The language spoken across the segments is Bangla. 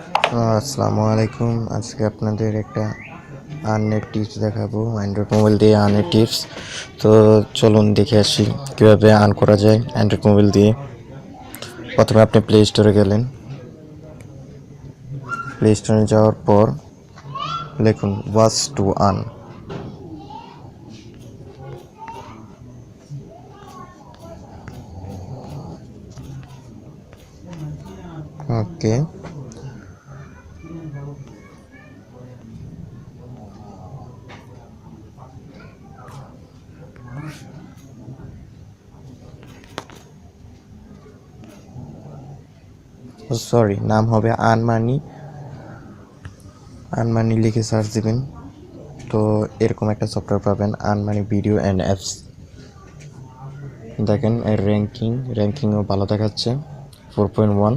আসসালামু আলাইকুম। আজকে আপনাদের একটা আর্নের টিপস দেখাবো, অ্যান্ড্রয়েড মোবাইল দিয়ে আর্নের টিপস। তো চলুন দেখে আসি কীভাবে আর্ন করা যায় অ্যান্ড্রয়েড মোবাইল দিয়ে। প্রথমে আপনি প্লে স্টোরে গেলেন, প্লে স্টোরে যাওয়ার পর লিখুন watch to earn. Okay, sorry, নাম হবে আনমানি। আনমানি লিখে সার্চ দেবেন, তো এরকম একটা সফটওয়্যার পাবেন, আনমানি ভিডিও অ্যান্ড অ্যাপস। দেখেন এর র্যাঙ্কিংও ভালো দেখাচ্ছে, 4.1,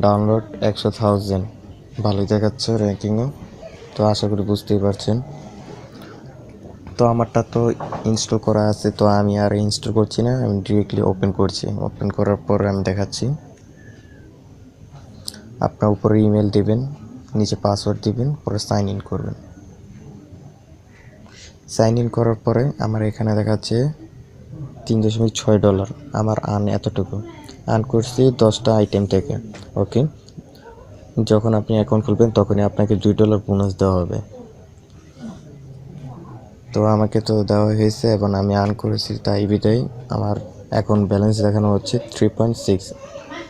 ডাউনলোড 100,000, ভালোই দেখাচ্ছে র্যাঙ্কিংও। তো আশা করি বুঝতেই পারছেন। তো আমারটা তো ইনস্টল করা আছে, তো আমি আর ইনস্টল করছি না, আমি ডিরেক্টলি ওপেন করছি। ওপেন করার পর আমি দেখাচ্ছি। আপনার উপরে ইমেল দেবেন, নিচে পাসওয়ার্ড দিবেন, পরে সাইন ইন করবেন। সাইন ইন করার পরে আমার এখানে দেখাচ্ছে $3.6। আমার আর্ন এতটুকু আর্ন করছি 10টা আইটেম থেকে। ওকে, যখন আপনি অ্যাকাউন্ট খুলবেন তখনই আপনাকে $2 বোনাস দেওয়া হবে। তো আমাকে তো দেওয়া হয়েছে এবং আমি আর্ন করেছি, তাই বিদায় আমার অ্যাকাউন্ট ব্যালেন্স দেখানো হচ্ছে 3.6।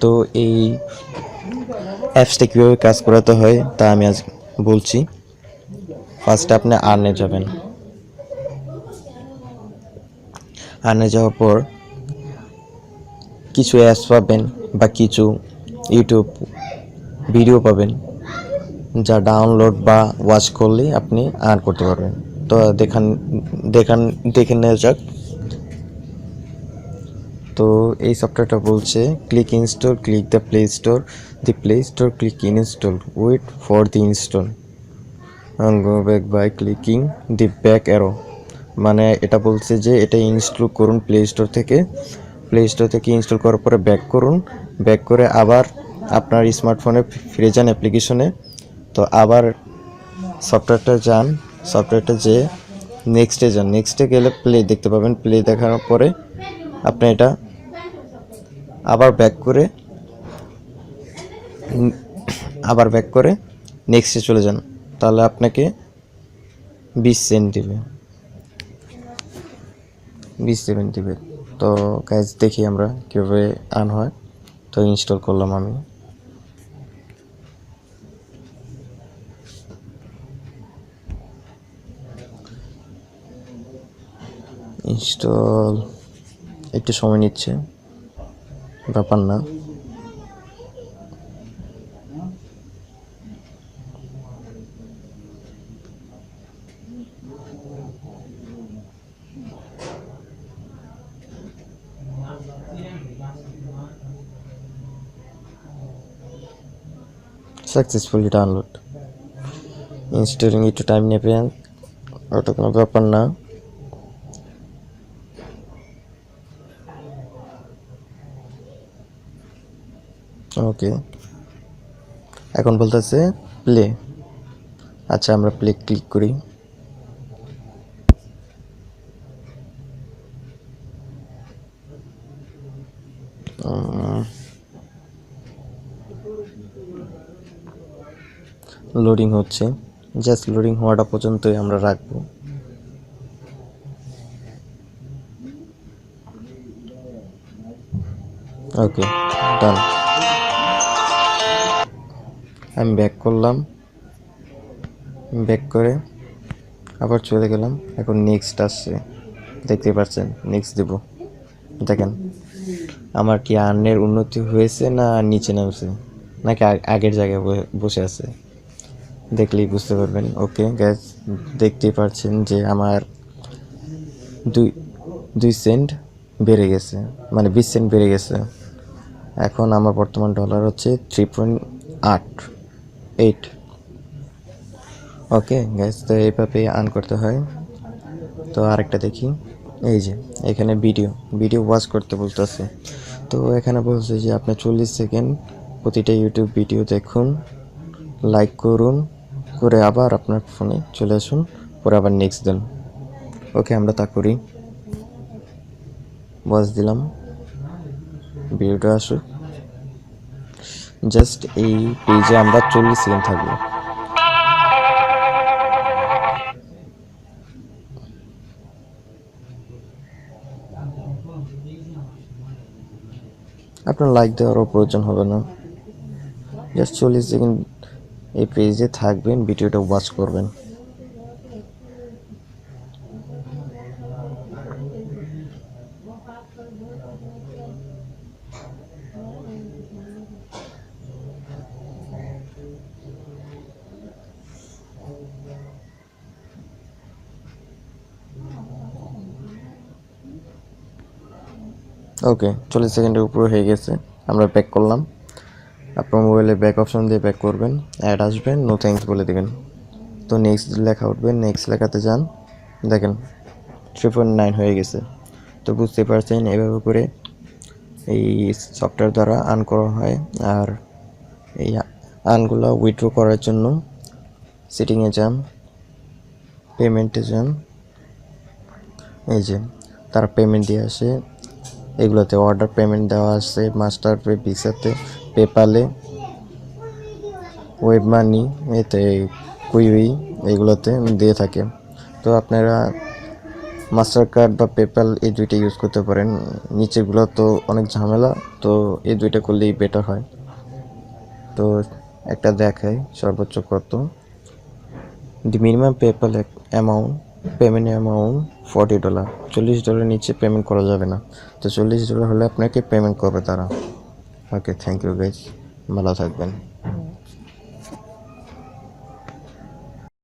তো এই অ্যাপসটা কীভাবে কাজ করাতে হয় তা আমি আজ বলছি। ফার্স্টে আপনি আর্নে যাবেন, আর্নে যাওয়ার পর কিছু অ্যাপস পাবেন বা কিছু ইউটিউব ভিডিও পাবেন, যা ডাউনলোড বা ওয়াচ করলে আপনি আর্ন করতে পারবেন। তো দেখে নেওয়া যাক। তো এই সফটওয়্যারটা বলছে click install, click the play store click install, wait for the install, go back by clicking the back arrow. মানে এটা বলছে যে এটা ইনস্টল করুন প্লে স্টোর থেকে ইনস্টল করার পরে ব্যাক করুন, ব্যাক করে আবার আপনার স্মার্টফোনে ফিরে যান অ্যাপ্লিকেশনে। তো আবার সফটওয়্যারটা যে নেক্সটে যান, নেক্সটে গেলে প্লে দেখতে পাবেন। প্লে দেখানোর পরে আপনি এটা আবার ব্যাক করে নেক্সটে চলে যান, তাহলে আপনাকে 20 সেন্ট দিবে, 20 সেন্ট দিবে। তো গাইজ দেখি আমরা কীভাবে আর্ন হয়। তো ইনস্টল করলাম আমি। ইনস্টল একটু সময় নিচ্ছে, ব্যাপার না। সাকসেসফুলি ডাউনলোড, ইনস্টলিং একটু টাইম নেবে, ওটা কোনো ব্যাপার না। ওকে, এখন বলতেছে প্লে। আচ্ছা, আমরা প্লে ক্লিক করি। লোডিং হচ্ছে, জাস্ট লোডিং হওয়াটা পর্যন্তই আমরা রাখবো। ওকে, ডান। আমি ব্যাক করলাম, ব্যাক করে আবার চলে গেলাম। এখন নেক্সট আসছে, দেখতে পাচ্ছেন, নেক্সট দেব। দেখেন আমার কি আর্নের উন্নতি হয়েছে না নিচে নামছে, নাকি আগের জায়গায় বসে আছে, দেখলেই বুঝতে পারবেন। ওকে গ্যাস, দেখতেই পাচ্ছেন যে আমার 2 সেন্ট বেড়ে গেছে, মানে 20 সেন্ট বেড়ে গেছে। এখন আমার বর্তমান ডলার হচ্ছে 3.8। ওকে গ্যাস, তো এইভাবে আর্ন করতে হয়। তো আরেকটা দেখি, এই যে এখানে ভিডিও ওয়াচ করতে বলতেছে। তো এখানে বলছে যে আপনি 40 সেকেন্ড প্রতিটা ইউটিউব ভিডিও দেখুন, লাইক করুন, করে আবার আপনার ফোনে চলে আসুন, পরে আবার নেক্সট দেন। ওকে, আমরা তা করি। বস দিলাম, ভিডিওটা আসুক। জাস্ট এই পেজে আমরা 40 সেকেন্ড থাকবো। আপনার লাইক দেওয়ারও প্রয়োজন হবে না, জাস্ট 40 সেকেন্ড এই পেজে থাকবেন, ভিডিওটা ওয়াচ করবেন। ওকে, 40 সেকেন্ডের উপরে হয়ে গেছে, আমরা ব্যাক করলাম। আপনার মোবাইলে ব্যাক অপশন দিয়ে ব্যাক করবেন, অ্যাড আসবেন, নো থ্যাঙ্কস বলে দেবেন। তো নেক্সট লেখা উঠবে, নেক্সট লেখাতে যান, দেখেন 3.9 হয়ে গেছে। তো বুঝতে পারছেন এভাবে করে এই সফটওয়্যার দ্বারা আর্ন করা হয়। আর এই আর্নগুলো উইথড্র করার জন্য সেটিংয়ে যান, পেমেন্টে যান, এই যে তারা পেমেন্ট দিয়ে আসে, এগুলোতে অর্ডার পেমেন্ট দেওয়া আছে, মাস্টার পে, ভিসাতে, পেপালে, ওয়েব মানি, এতে কুইউই, এগুলোতে দিয়ে থাকে। তো আপনারা মাস্টার কার্ড বা পেপ্যাল এই দুইটা ইউজ করতে পারেন। নিচেগুলো তো অনেক ঝামেলা, তো এই দুইটা করলেই বেটার হয়। তো একটা দেখাই সর্বোচ্চ কত। দি minimum PayPal amount, payment amount $40। $40 নিচে পেমেন্ট করা যাবে না। তো $40 হলে আপনাকে পেমেন্ট করবে তারা। ওকে, থ্যাংক ইউ গাইজ, ভালো থাকবেন।